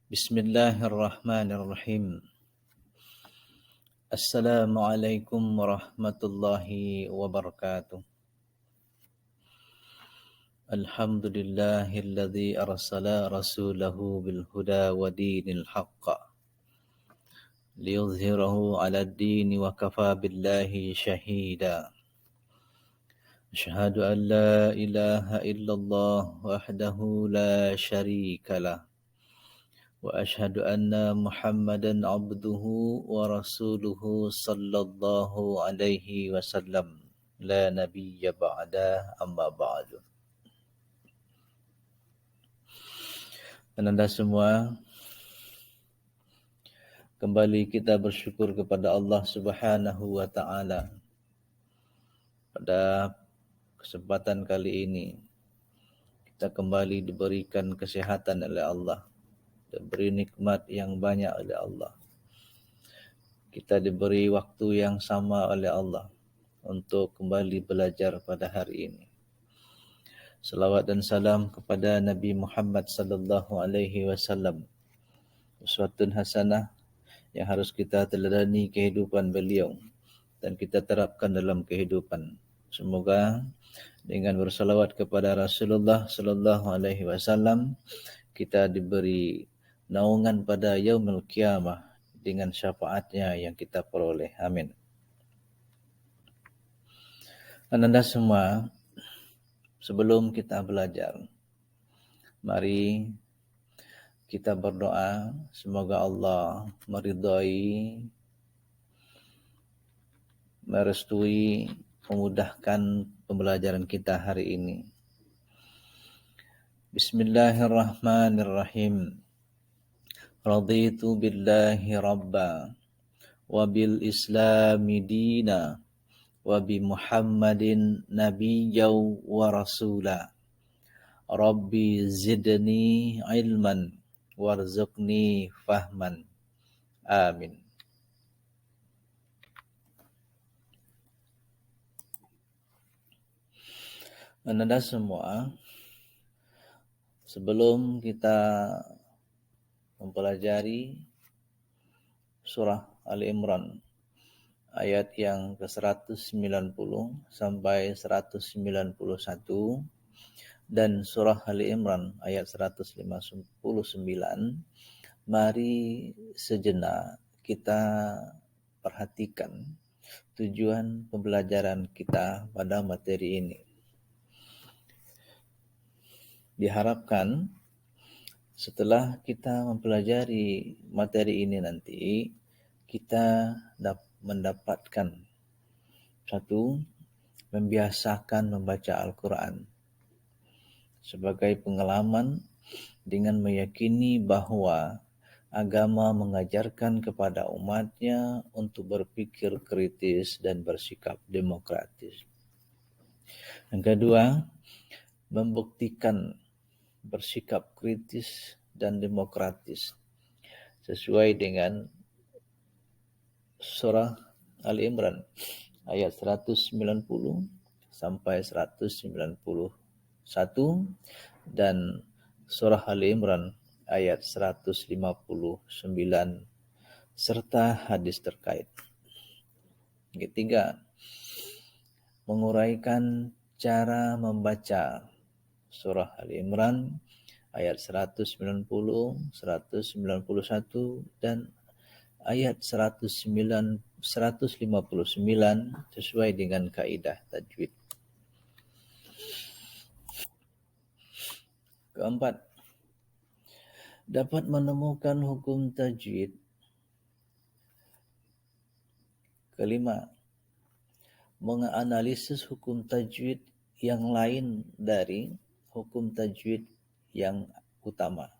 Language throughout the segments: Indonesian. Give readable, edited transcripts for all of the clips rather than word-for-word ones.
Bismillahirrahmanirrahim. Assalamualaikum warahmatullahi wabarakatuh. Alhamdulillahilladzi arsala rasulahu bil huda wa dinil haqq liyudhhirahu 'alad dini wa kafa billahi shahida. Asyhadu an la ilaha illallah wahdahu la syarika lah. وأشهد أن محمدا عبده ورسوله صلى الله عليه وسلم لا نبي بعده أما بعد. Anda semua, kembali kita bersyukur kepada Allah Subhanahu wa Ta'ala. Pada kesempatan kali ini kita kembali diberikan kesehatan oleh Allah, diberi nikmat yang banyak oleh Allah. Kita diberi waktu yang sama oleh Allah untuk kembali belajar pada hari ini. Salawat dan salam kepada Nabi Muhammad sallallahu alaihi wasallam. Uswatun hasanah yang harus kita teladani kehidupan beliau dan kita terapkan dalam kehidupan. Semoga dengan bersalawat kepada Rasulullah sallallahu alaihi wasallam kita diberi naungan pada yaumul qiyamah dengan syafaatnya yang kita peroleh. Amin. Anda semua, sebelum kita belajar, mari kita berdoa semoga Allah meridhai, merestui, memudahkan pembelajaran kita hari ini. Bismillahirrahmanirrahim. Raditu billahi rabba wa bil islami dina wa bi Muhammadin nabiyyan wa rasula. Rabbi zidni ilman warzuqni fahman. Amin. Anda semua, sebelum kita mempelajari surah Ali Imran ayat yang ke-190 sampai 191 dan surah Ali Imran ayat 159, mari sejenak kita perhatikan tujuan pembelajaran kita pada materi ini. Diharapkan setelah kita mempelajari materi ini nanti, kita mendapatkan satu, membiasakan membaca Al-Quran sebagai pengalaman dengan meyakini bahwa agama mengajarkan kepada umatnya untuk berpikir kritis dan bersikap demokratis. Yang kedua, membuktikan bersikap kritis dan demokratis sesuai dengan surah Ali Imran ayat 190 sampai 191 dan surah Ali Imran ayat 159 serta hadis terkait. Ketiga, menguraikan cara membaca surah Ali Imran ayat 190, 191 dan ayat 159 sesuai dengan kaidah tajwid. Keempat, dapat menemukan hukum tajwid. Kelima, menganalisis hukum tajwid yang lain dari hukum tajwid yang utama.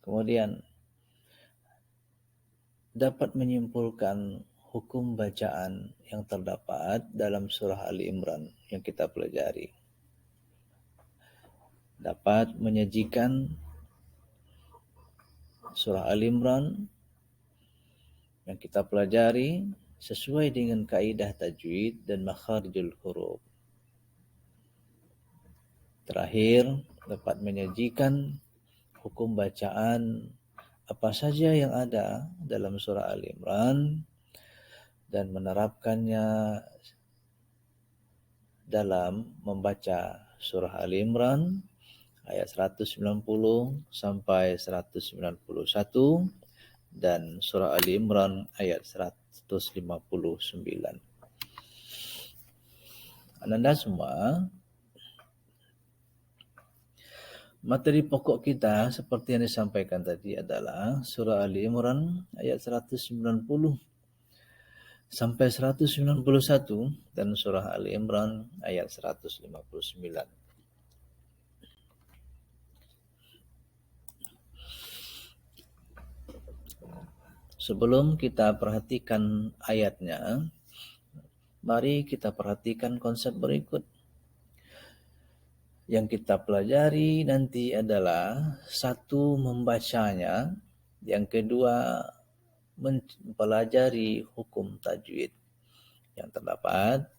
Kemudian dapat menyimpulkan hukum bacaan yang terdapat dalam surah Ali Imran yang kita pelajari. Dapat menyajikan surah Ali Imran yang kita pelajari sesuai dengan kaidah tajwid dan makharijul huruf. Terakhir, dapat menyajikan hukum bacaan apa saja yang ada dalam surah Al-Imran dan menerapkannya dalam membaca surah Al-Imran ayat 190 sampai 191 dan surah Al-Imran ayat 159. Ananda semua, materi pokok kita seperti yang disampaikan tadi adalah surah Al-Imran ayat 190 sampai 191 dan surah Al-Imran ayat 159. Sebelum kita perhatikan ayatnya, mari kita perhatikan konsep berikut. Yang kita pelajari nanti adalah satu, membacanya, yang kedua mempelajari hukum tajwid yang terdapat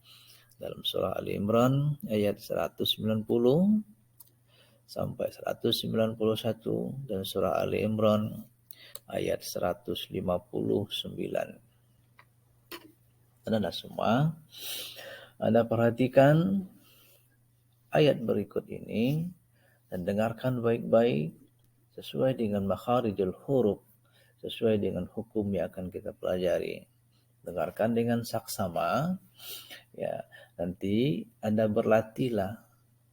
dalam surah Al-Imran ayat 190 sampai 191 dan surah Al-Imran ayat 159. Anda semua, Anda perhatikan ayat berikut ini dan dengarkan baik-baik sesuai dengan makharijul huruf, sesuai dengan hukum yang akan kita pelajari. Dengarkan dengan saksama, ya. Nanti Anda berlatihlah,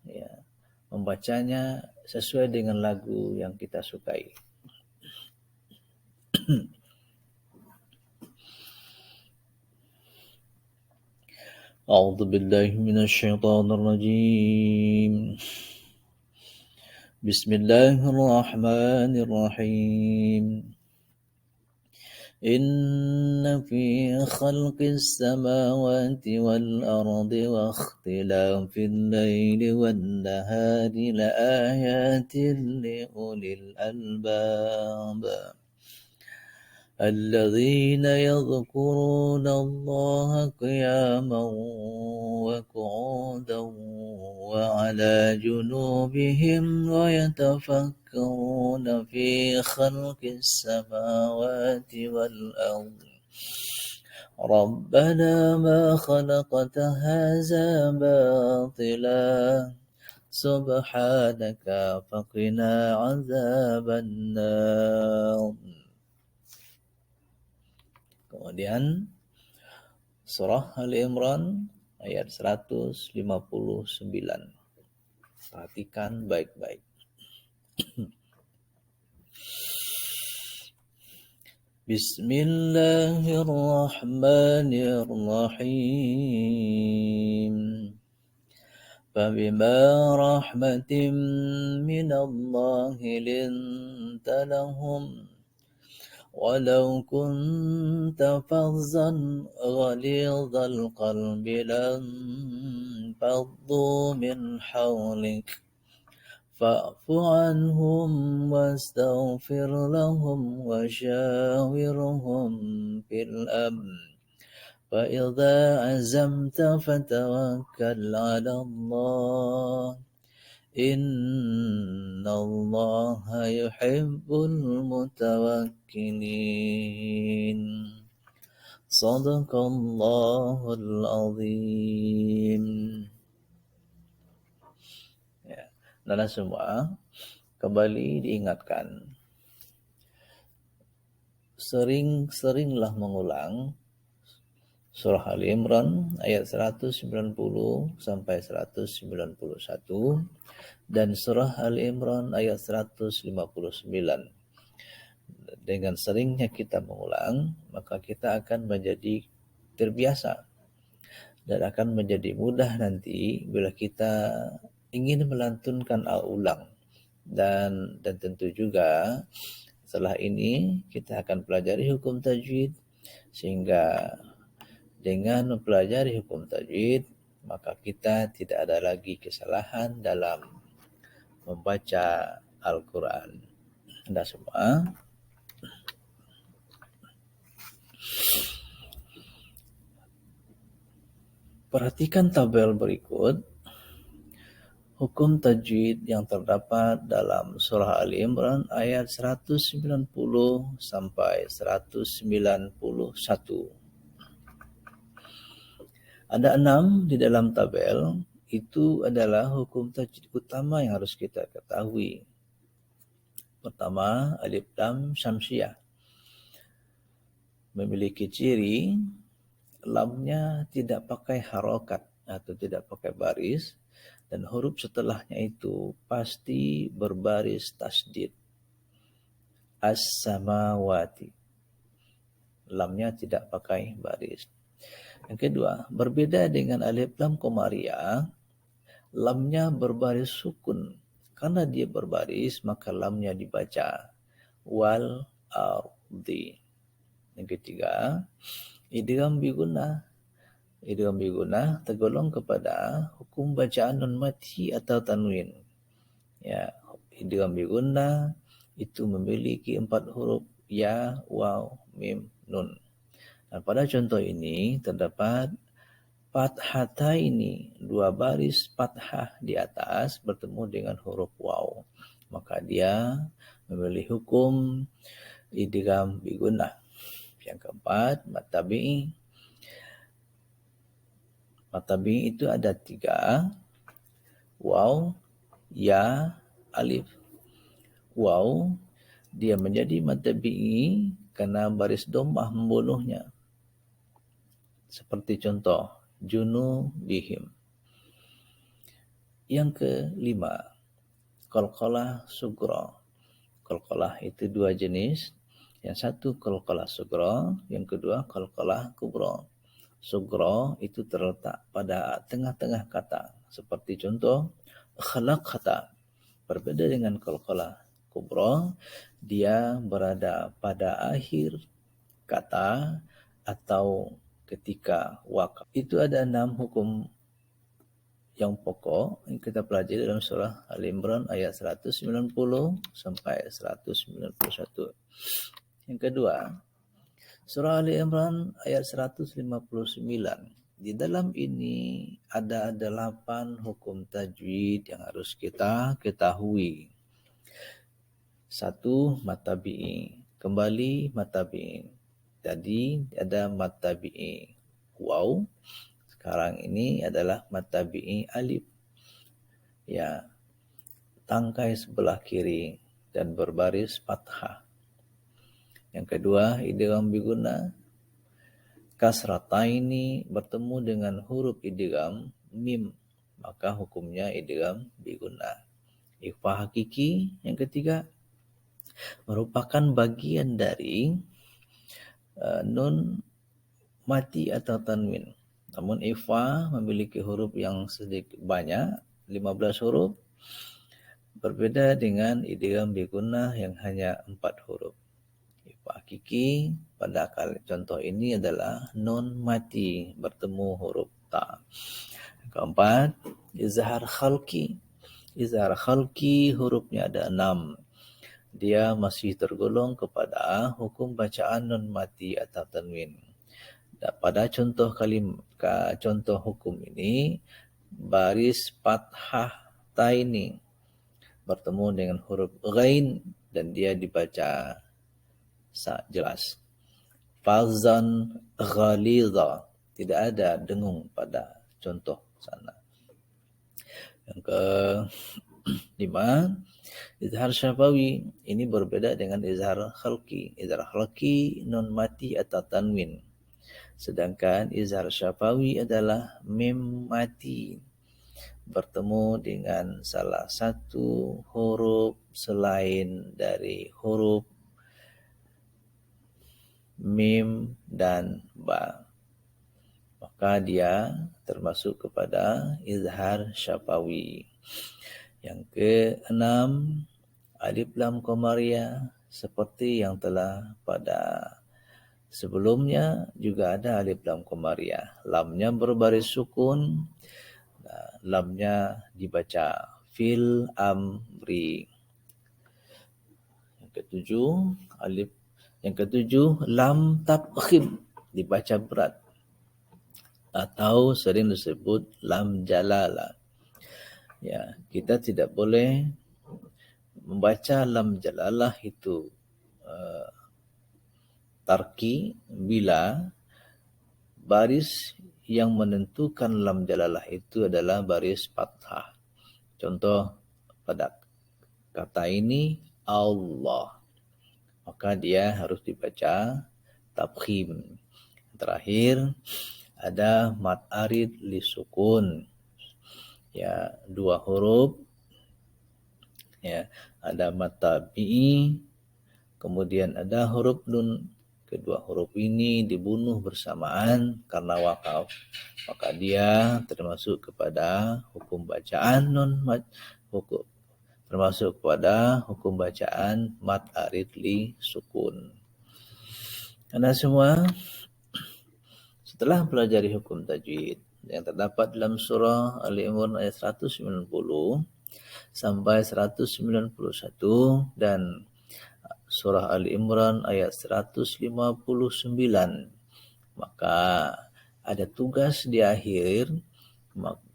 ya, membacanya sesuai dengan lagu yang kita sukai. A'udzu billahi minasyaitonir rajim. Bismillahirrahmanirrahim. إن في خلق السماوات والأرض واختلاف الليل والنهار لآيات لأولي الألباب الذين يذكرون الله قياما وقعودا وعلى جنوبهم ويتفكرون في خلق السماوات والأرض ربنا ما خلقت هذا باطلا سبحانك فقنا عذاب النار. Kemudian surah Al-Imran ayat 159. Perhatikan baik-baik. Bismillahirrahmanirrahim. فبما رحمة من الله لنت لهم ولو كنت فظا غليظ القلب لانفضوا من حولك فاعف عنهم واستغفر لهم وشاورهم في الأمر فإذا عزمت فتوكل على الله إن الله يحب المتوكلين. صدق الله العظيم. Ya, Nana semua, kembali diingatkan, sering-seringlah mengulang surah Al-Imran ayat 190 sampai 191 dan surah Al-Imran ayat 159. Dengan seringnya kita mengulang, maka kita akan menjadi terbiasa dan akan menjadi mudah nanti bila kita ingin melantunkan al-ulang. Dan tentu juga setelah ini kita akan pelajari hukum tajwid, sehingga dengan mempelajari hukum tajwid maka kita tidak ada lagi kesalahan dalam membaca Al-Quran. Anda semua, perhatikan tabel berikut. Hukum tajwid yang terdapat dalam surah Ali Imran ayat 190 sampai 191. Ada 6 di dalam tabel. Itu adalah hukum tajwid utama yang harus kita ketahui. Pertama, alif lam syamsiah. Memiliki ciri lamnya tidak pakai harokat atau tidak pakai baris, dan huruf setelahnya itu pasti berbaris tasdid. As-samawati. Lamnya tidak pakai baris. Yang kedua, berbeda dengan alif lam qamariyah, lamnya berbaris sukun. Karena dia berbaris, maka lamnya dibaca wal ardi. Yang ketiga, idgham bi gunnah. Idgham bi gunnah tergolong kepada hukum bacaan nun mati atau tanwin. Ya, idgham bi gunnah itu memiliki 4 huruf ya, waw, mim, nun. Dan pada contoh ini terdapat fathata ini, 2 baris fathah di atas bertemu dengan huruf waw. Maka dia memiliki hukum idgham bi gunnah. Yang keempat, mad tabi'i. Mad tabi'i itu ada 3. Waw, ya, alif. Waw, dia menjadi mad tabi'i karena baris dhammah membunuhnya. Seperti contoh, junubihim. Yang kelima, qalqalah sughra. Qalqalah itu 2 jenis. Yang satu qalqalah sughra, yang kedua qalqalah kubra. Sughra itu terletak pada tengah-tengah kata. Seperti contoh, khalaqta. Berbeda dengan qalqalah kubra, dia berada pada akhir kata atau ketika wakaf. Itu ada 6 hukum yang pokok yang kita pelajari dalam surah Ali Imran ayat 190 sampai 191. Yang kedua, surah Ali Imran ayat 159. Di dalam ini ada 8 hukum tajwid yang harus kita ketahui. 1. Mad tabi'i. Kembali mad tabi'i. Tadi ada mad tabi'i waw. Sekarang ini adalah mad tabi'i alif. Ya, tangkai sebelah kiri dan berbaris fathah. Yang kedua, idgham bi gunnah. Kasrataini bertemu dengan huruf idgham mim, maka hukumnya idgham bi gunnah. Ikhfa hakiki yang ketiga merupakan bagian dari nun mati atau tanwin. Namun ikhfa memiliki huruf yang sedikit banyak, 15 huruf. Berbeda dengan idgham bi gunnah yang hanya 4 huruf. Hakiki pada contoh ini adalah nun mati bertemu huruf ta. Keempat, izhar khalqi. Izhar khalqi hurufnya ada 6. Dia masih tergolong kepada hukum bacaan nun mati atau tanwin. Dan pada contoh contoh hukum ini, baris fathah ta ini bertemu dengan huruf ghain dan dia dibaca jelas. Fazan ghalidha, tidak ada dengung pada contoh sana. Yang kelima, izhar syafawi. Ini berbeda dengan izhar khalqi. Izhar khalqi nun mati atau tanwin. Sedangkan izhar syafawi adalah mim mati bertemu dengan salah satu huruf selain dari huruf mim dan ba, maka dia termasuk kepada izhar syafawi. Yang keenam, alif lam qamariyah, seperti yang telah pada sebelumnya juga ada alif lam qamariyah. Lamnya berbaris sukun, lamnya dibaca fil amri. Yang ketujuh, lam tabkhim, dibaca berat atau sering disebut lam jalalah. Ya, kita tidak boleh membaca lam jalalah itu tarki bila baris yang menentukan lam jalalah itu adalah baris fathah. Contoh pada kata ini Allah, maka dia harus dibaca tafkhim. Terakhir ada mad arid li sukun, ya, 2 huruf, ya, ada mad tabi'i, kemudian ada huruf nun. Kedua huruf ini dibunuh bersamaan karena wakaf, maka dia termasuk kepada hukum bacaan hukum termasuk kepada hukum bacaan mad arid li sukun. Karena semua setelah pelajari hukum tajwid yang terdapat dalam surah Ali Imran ayat 190 sampai 191 dan surah Ali Imran ayat 159, maka ada tugas di akhir.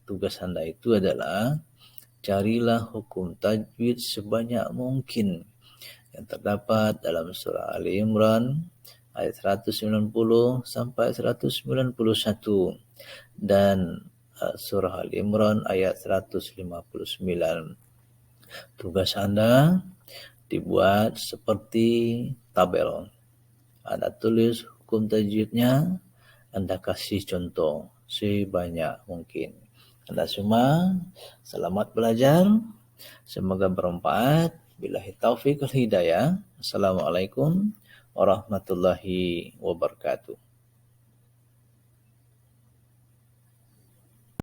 Tugas Anda itu adalah carilah hukum tajwid sebanyak mungkin yang terdapat dalam surah Ali Imran ayat 190 sampai 191 dan surah Ali Imran ayat 159. Tugas Anda dibuat seperti tabel. Anda tulis hukum tajwidnya, Anda kasih contoh sebanyak mungkin. Anda semua selamat belajar, semoga bermanfaat. Billahi taufiq wal hidayah. Assalamualaikum warahmatullahi wabarakatuh.